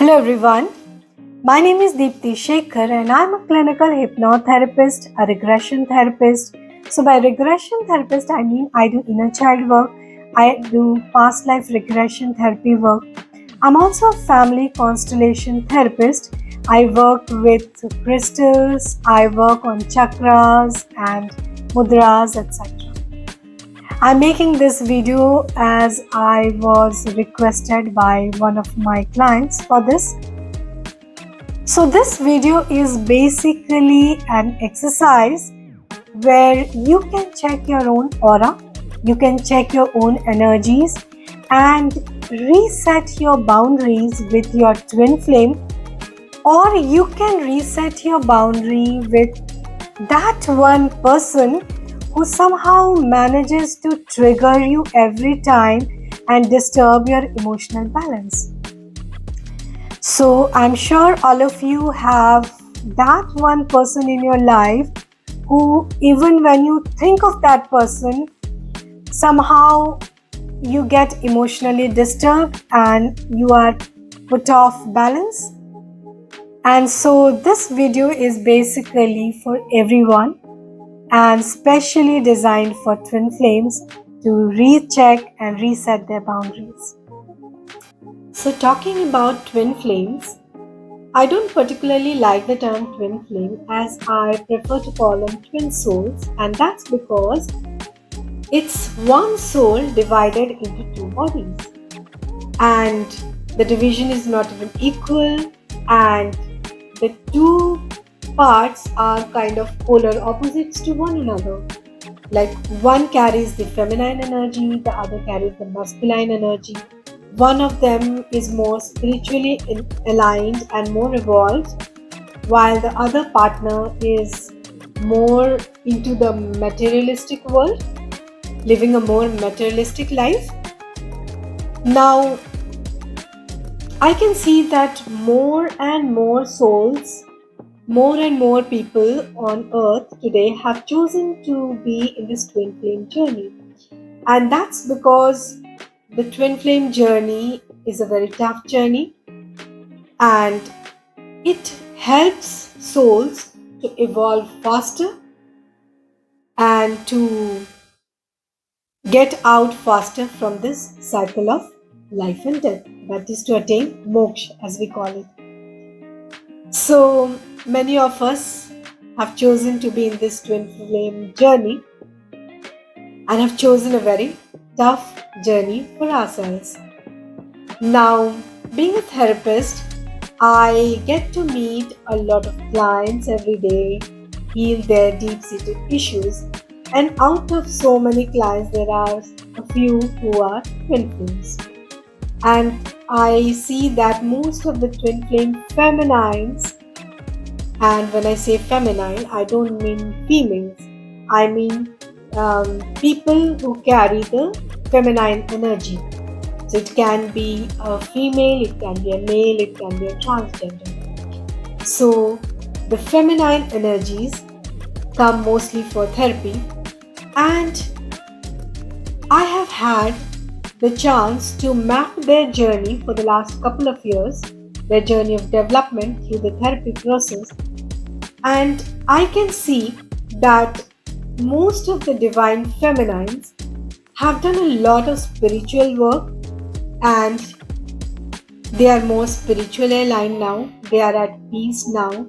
Hello everyone, my name is Deepti Shekhar and I am a clinical hypnotherapist, a regression therapist. So by regression therapist, I mean I do inner child work, I do past life regression therapy work. I'm also a family constellation therapist. I work with crystals, I work on chakras and mudras, etc. I'm making this video as I was requested by one of my clients for this. So this video is basically an exercise where you can check your own aura, you can check your own energies and reset your boundaries with your twin flame, or you can reset your boundary with that one person who somehow manages to trigger you every time and disturb your emotional balance. So I'm sure all of you have that one person in your life who, even when you think of that person, somehow you get emotionally disturbed and you are put off balance. And so this video is basically for everyone and specially designed for twin flames to recheck and reset their boundaries. So talking about twin flames, I don't particularly like the term twin flame as I prefer to call them twin souls, and that's because it's one soul divided into two bodies and the division is not even equal and the two parts are kind of polar opposites to one another. Like one carries the feminine energy, the other carries the masculine energy. One of them is more spiritually aligned and more evolved, while the other partner is more into the materialistic world, living a more materialistic life. Now, I can see that more and more souls, more and more people on earth today have chosen to be in this twin flame journey. And that's because the twin flame journey is a very tough journey and it helps souls to evolve faster and to get out faster from this cycle of life and death, that is to attain moksha as we call it. So many of us have chosen to be in this twin flame journey and have chosen a very tough journey for ourselves. Now, being a therapist, I get to meet a lot of clients every day, heal their deep-seated issues, and out of so many clients, there are a few who are twin flames. And I see that most of the twin flame feminines, and when I say feminine, I don't mean females, I mean people who carry the feminine energy. So it can be a female, it can be a male, it can be a transgender. So the feminine energies come mostly for therapy, and I have had the chance to map their journey for the last couple of years, their journey of development through the therapy process, and I can see that most of the divine feminines have done a lot of spiritual work and they are more spiritually aligned now, they are at peace now,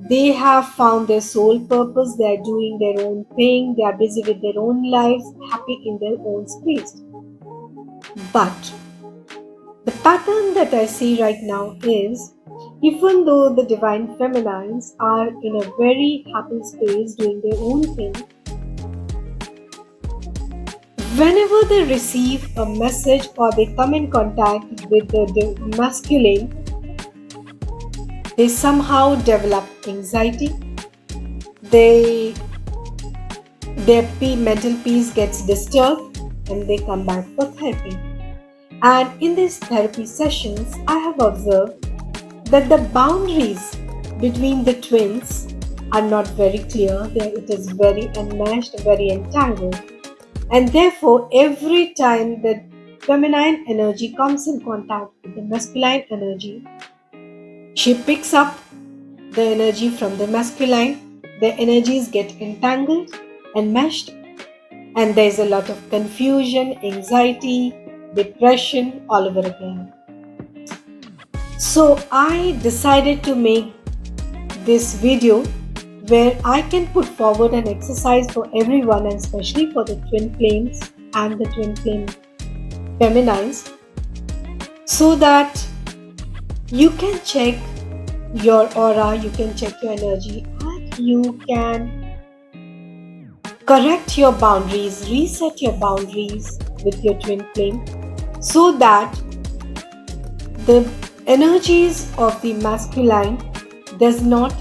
they have found their soul purpose, they are doing their own thing, they are busy with their own lives, happy in their own space. But the pattern that I see right now is, even though the divine feminines are in a very happy space doing their own thing, whenever they receive a message or they come in contact with the masculine, they somehow develop anxiety, their mental peace gets disturbed and they come back for therapy. And in these therapy sessions, I have observed that the boundaries between the twins are not very clear. It is very enmeshed, very entangled. And therefore, every time the feminine energy comes in contact with the masculine energy, She picks up the energy from the masculine. The energies get entangled, enmeshed, and there's a lot of confusion, anxiety, depression all over again. So I decided to make this video where I can put forward an exercise for everyone, and especially for the twin flames and the twin flame feminines, so that you can check your aura, you can check your energy, and you can correct your boundaries, reset your boundaries with your twin flame, so that the energies of the masculine does not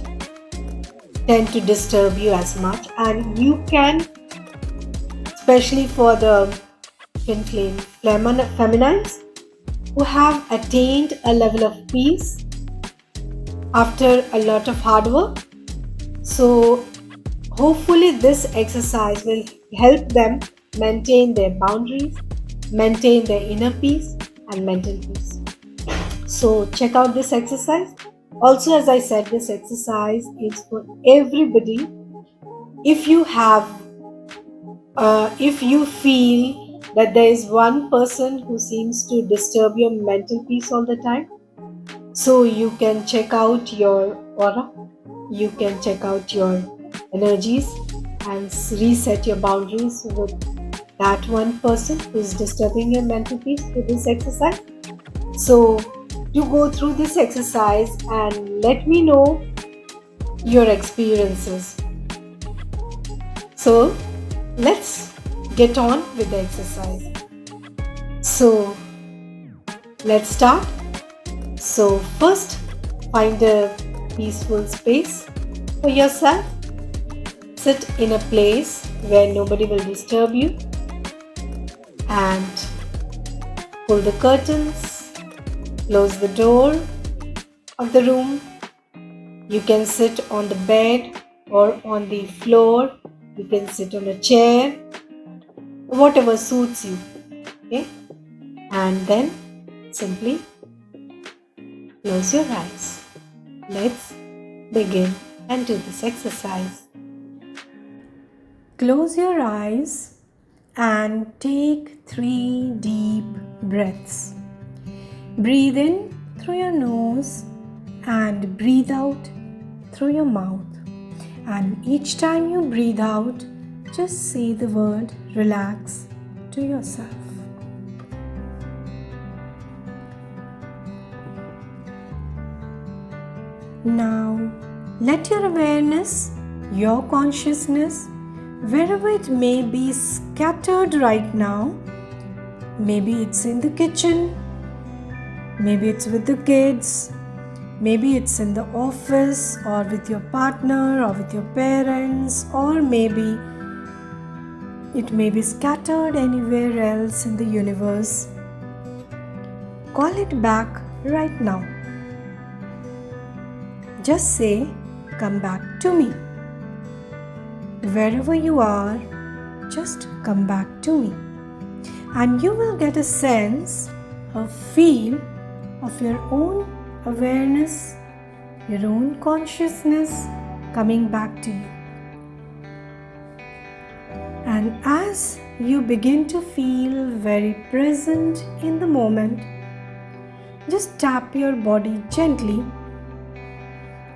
tend to disturb you as much, and you can, especially for the twin flame feminines who have attained a level of peace after a lot of hard work. So hopefully this exercise will help them maintain their boundaries, maintain their inner peace and mental peace. So check out this exercise. Also, as I said, this exercise is for everybody. If you feel that there is one person who seems to disturb your mental peace all the time, so you can check out your aura, you can check out your energies and reset your boundaries with that one person who is disturbing your mental peace with this exercise. So you go through this exercise and let me know your experiences. So let's get on with the exercise. So let's start. So first, find a peaceful space for yourself. Sit in a place where nobody will disturb you, and pull the curtains, close the door of the room. You can sit on the bed or on the floor. You can sit on a chair, whatever suits you. Okay? And then simply close your eyes. Let's begin and do this exercise. Close your eyes and take 3 deep breaths. Breathe in through your nose and breathe out through your mouth. And each time you breathe out, just say the word relax to yourself. Now, let your awareness, your consciousness, wherever it may be scattered right now, maybe it's in the kitchen, maybe it's with the kids, maybe it's in the office or with your partner or with your parents, or maybe it may be scattered anywhere else in the universe. Call it back right now. Just say, come back to me. Wherever you are, just come back to me. And you will get a sense, a feel of your own awareness, your own consciousness coming back to you. And as you begin to feel very present in the moment, just tap your body gently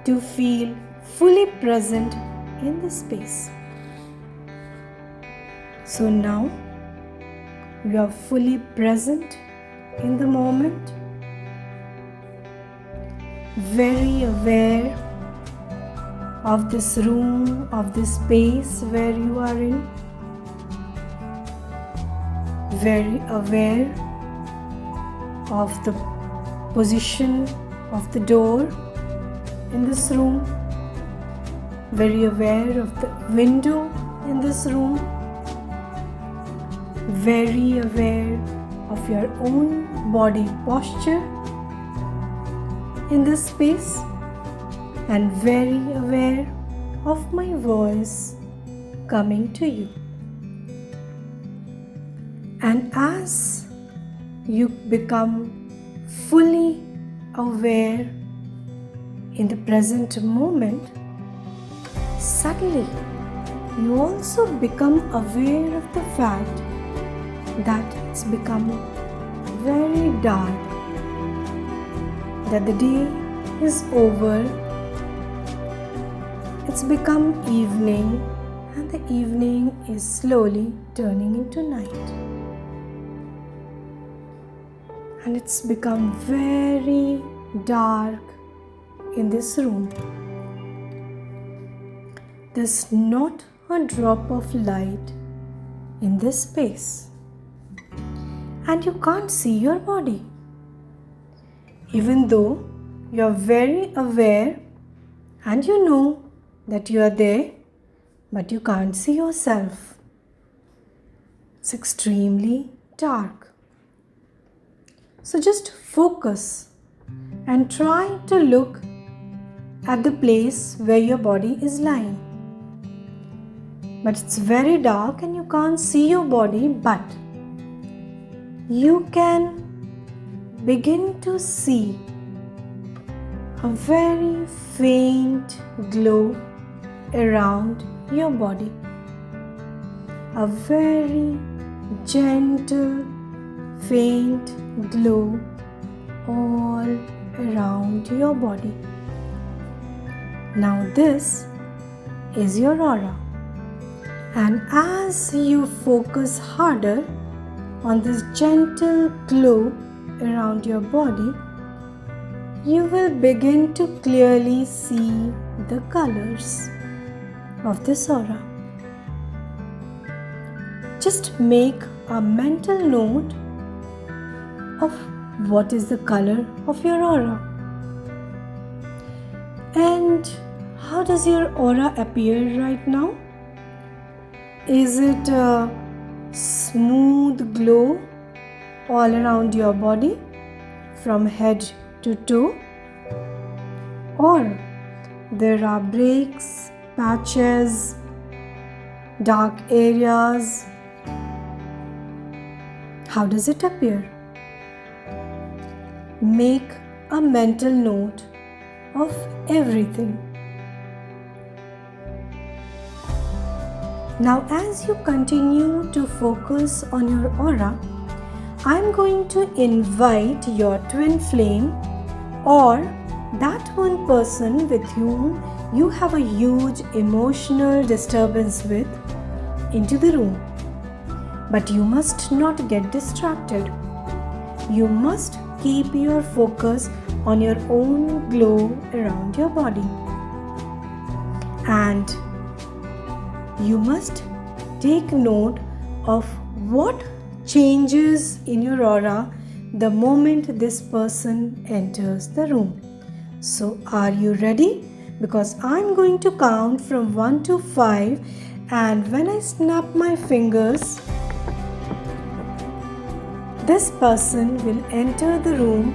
to feel fully present in the space. So now you are fully present in the moment, very aware of this room, of this space where you are in, very aware of the position of the door in this room, very aware of the window in this room, very aware of your own body posture in this space, and very aware of my voice coming to you. And as you become fully aware in the present moment, suddenly you also become aware of the fact that it's become very dark, that the day is over, it's become evening, and the evening is slowly turning into night. And it's become very dark in this room. There's not a drop of light in this space, and you can't see your body. Even though you're very aware and you know that you are there, but you can't see yourself. It's extremely dark. So just focus and try to look at the place where your body is lying. But it's very dark and you can't see your body, but you can begin to see a very faint glow around your body. A very gentle, faint glow all around your body. Now this is your aura. And as you focus harder on this gentle glow around your body, you will begin to clearly see the colors of this aura. Just make a mental note of what is the color of your aura. And how does your aura appear right now? Is it a smooth glow all around your body from head to toe? Or there are breaks, patches, dark areas? How does it appear? Make a mental note of everything. Now, as you continue to focus on your aura, I'm going to invite your twin flame or that one person with whom you have a huge emotional disturbance with into the room. But you must not get distracted. You must keep your focus on your own glow around your body. And you must take note of what changes in your aura the moment this person enters the room. So are you ready? Because I'm going to count from 1 to 5, and when I snap my fingers, this person will enter the room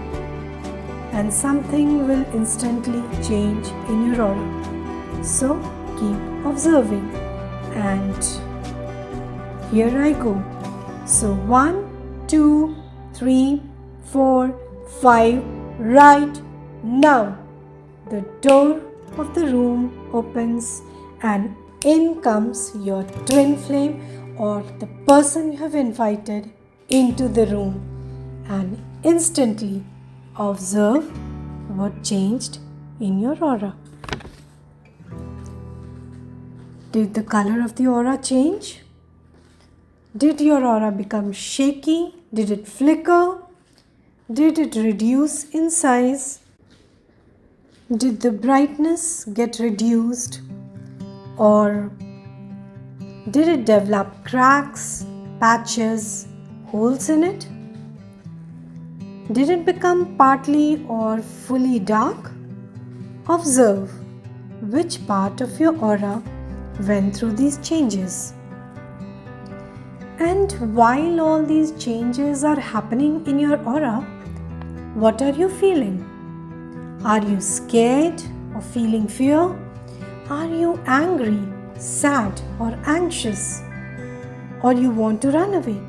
and something will instantly change in your aura. So keep observing. And here I go. So 1, 2, 3, 4, 5. Right now, the door of the room opens and in comes your twin flame or the person you have invited into the room, and instantly observe what changed in your aura. Did the color of the aura change? Did your aura become shaky? Did it flicker? Did it reduce in size? Did the brightness get reduced? Or did it develop cracks, patches, holes in it? Did it become partly or fully dark? Observe which part of your aura went through these changes. And while all these changes are happening in your aura, what are you feeling? Are you scared or feeling fear? Are you angry, sad or anxious? Or you want to run away?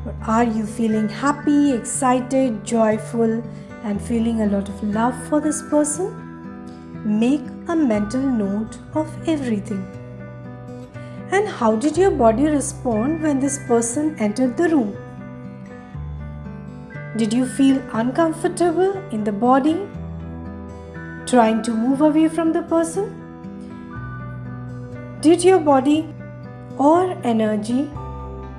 Or are you feeling happy, excited, joyful and feeling a lot of love for this person? make a mental note of everything. And how did your body respond when this person entered the room? Did you feel uncomfortable in the body, trying to move away from the person? Did your body or energy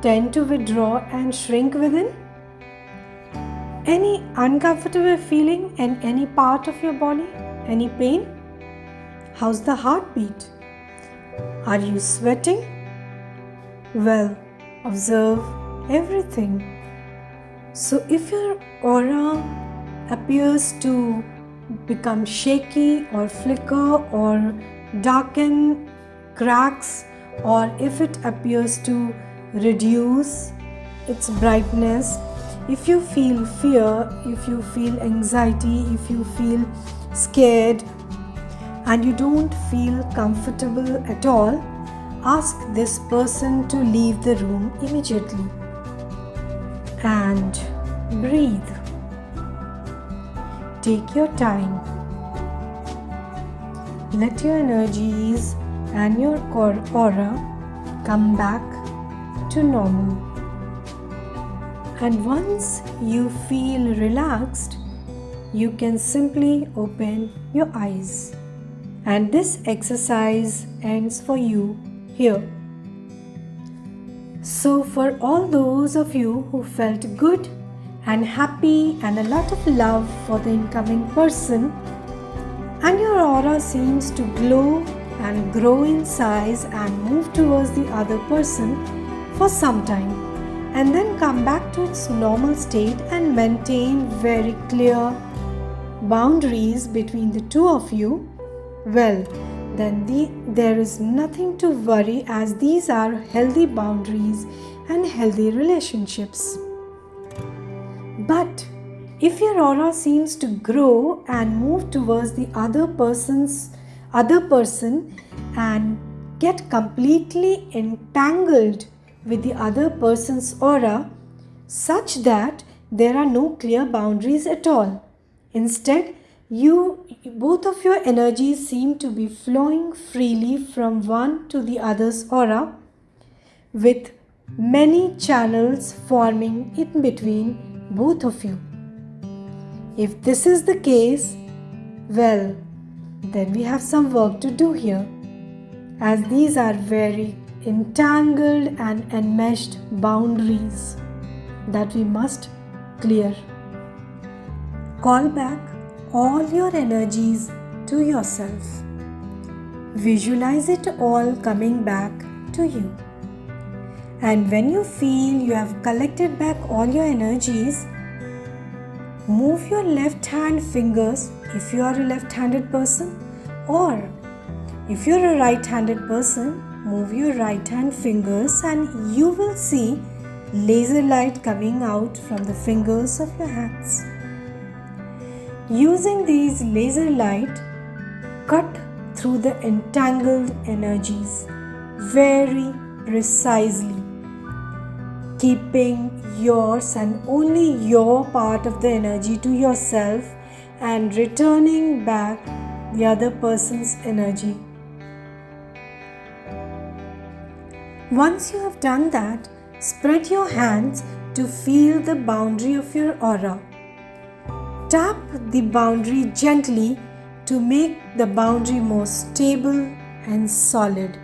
tend to withdraw and shrink within? Any uncomfortable feeling in any part of your body? Any pain? How's the heartbeat? Are you sweating? Well, observe everything. So if your aura appears to become shaky or flicker or darken, cracks, or if it appears to reduce its brightness, if you feel fear, if you feel anxiety, if you feel scared and you don't feel comfortable at all, ask this person to leave the room immediately and breathe. Take your time. Let your energies and your aura come back to normal. And once you feel relaxed, you can simply open your eyes. And this exercise ends for you here. So for all those of you who felt good and happy and a lot of love for the incoming person, and your aura seems to glow and grow in size and move towards the other person for some time, and then come back to its normal state and maintain very clear boundaries between the two of you, well, then there is nothing to worry, as these are healthy boundaries and healthy relationships. But if your aura seems to grow and move towards the other person and get completely entangled with the other person's aura, such that there are no clear boundaries at all. Instead, both of your energies seem to be flowing freely from one to the other's aura, with many channels forming in between both of you. If this is the case, well, then we have some work to do here, as these are very entangled and enmeshed boundaries that we must clear. Call back all your energies to yourself. Visualize it all coming back to you. And when you feel you have collected back all your energies, move your left hand fingers if you are a left-handed person, or if you are a right-handed person, move your right hand fingers and you will see laser light coming out from the fingers of your hands. Using these laser light, cut through the entangled energies very precisely, keeping yours and only your part of the energy to yourself and returning back the other person's energy. Once you have done that, spread your hands to feel the boundary of your aura. Tap the boundary gently to make the boundary more stable and solid.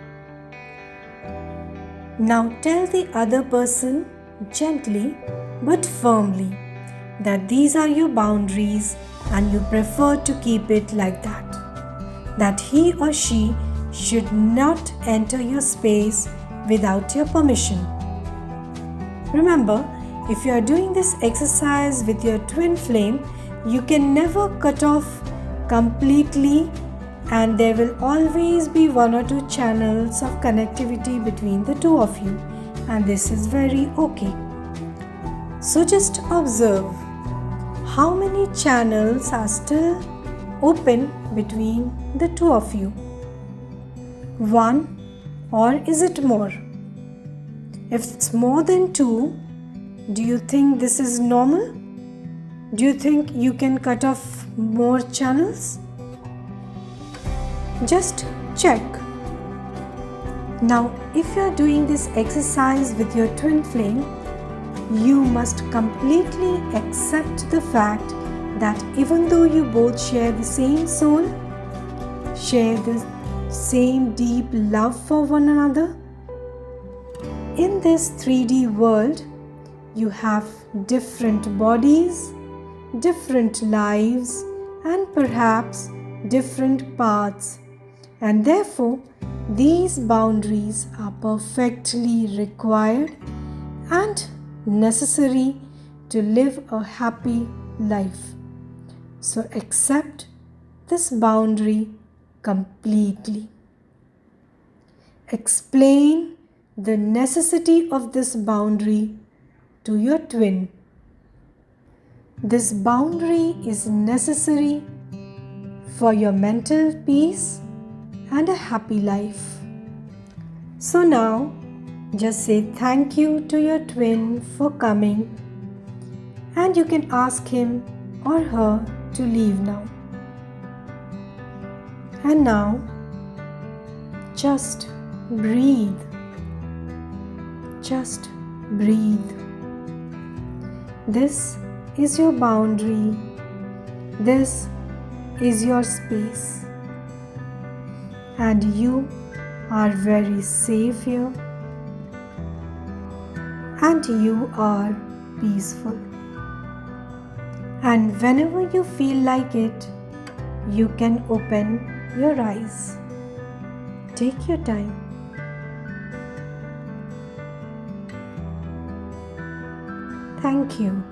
Now tell the other person gently but firmly that these are your boundaries and you prefer to keep it like that. That he or she should not enter your space without your permission. Remember, if you are doing this exercise with your twin flame, you can never cut off completely, and there will always be one or two channels of connectivity between the two of you, and this is very okay. So just observe how many channels are still open between the two of you. One, or is it more? If it's more than two, do you think this is normal? Do you think you can cut off more channels? Just check. Now, if you are doing this exercise with your twin flame, you must completely accept the fact that even though you both share the same soul, share the same deep love for one another, in this 3D world, you have different bodies, different lives, and perhaps different paths, and therefore these boundaries are perfectly required and necessary to live a happy life. So accept this boundary completely. Explain the necessity of this boundary to your twin. This boundary is necessary for your mental peace and a happy life. So now, just say thank you to your twin for coming, and you can ask him or her to leave now. And now, just breathe. Just breathe. This is your boundary. This is your space. And you are very safe here. And you are peaceful. And whenever you feel like it, you can open your eyes. Take your time. Thank you.